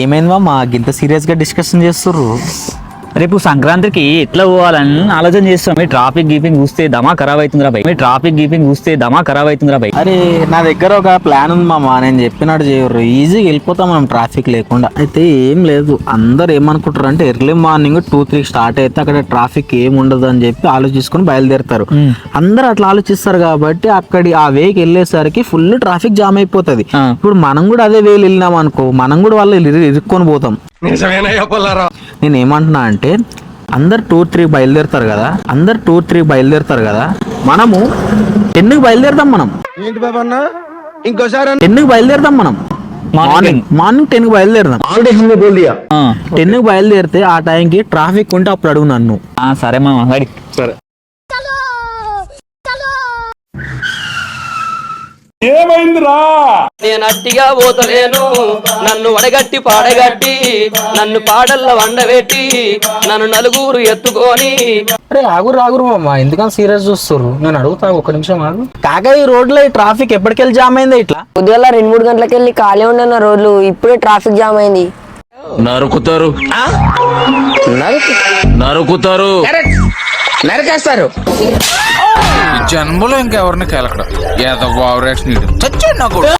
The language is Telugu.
ఏమైంది మామ గింత సీరియస్ గా డిస్కషన్ చేస్తుర్రు? రేపు సంక్రాంతికి ఎట్లా పోవాలని ఆలోచన చేస్తాం. ట్రాఫిక్ గీపింగ్ చూస్తే దమా ఖరాబ్ అవుతుందిరా బై. అరే నా దగ్గర ఒక ప్లాన్ ఉంది మామ, నేను చెప్పినట్టు చేయరు, ఈజీగా వెళ్ళిపోతాం మనం ట్రాఫిక్ లేకుండా. అయితే ఏం లేదు, అందరు ఏమనుకుంటారు అంటే ఎర్లీ మార్నింగ్ 2-3 స్టార్ట్ అయితే అక్కడ ట్రాఫిక్ ఏం ఉండదు అని చెప్పి ఆలోచించుకొని బయలుదేరుతారు. అందరు అట్లా ఆలోచిస్తారు కాబట్టి అక్కడి ఆ వేకి వెళ్ళేసరికి ఫుల్ ట్రాఫిక్ జామ్ అయిపోతుంది. ఇప్పుడు మనం కూడా అదే వేలు వెళ్ళినాం అనుకో, మనం కూడా వాళ్ళు ఇరుక్కొని పోతాం. నేను ఏమంటున్నా అంటే అందరు 2-3 బయలుదేరుతారు కదా, మనము 10కి బయలుదేరుతాం. మనం ఇంకోసారి 10కి బయలుదేరుతాం. మనం మార్నింగ్ 10కి బయలుదేరుదాం. 10కి బయలుదేరితే ఆ టైంకి ట్రాఫిక్ ఉంటే అప్పుడు అడుగు నన్ను. సరే మామ, సరే. ఏమైందిరా? నేను అట్టిగా పోతలేను, నన్ను వడగట్టి పాడగట్టి, నన్ను పాడల్లో వండబెట్టి, నన్ను నలుగురు ఎత్తుకొని. అరే ఆగురు మామ, ఎందుకని సీరియస్ చూస్తుర్రు? నేను అడుగుతా, ఒక నిమిషం ఆగు. కాగా ఈ రోడ్లో ఈ ట్రాఫిక్ ఎప్పటికెళ్ళి జామ్ అయింది? ఇట్లా ఉదయాల 2-3 గంటలకు వెళ్ళి ఖాళీ ఉన్న రోడ్లు ఇప్పుడే ట్రాఫిక్ జామ్ అయింది. నరకేస్తారు. జన్మలో ఇంకెవరిని కేలకడం ఏదో ఓవర్ యాక్షన్ చచ్చాడు నాకు.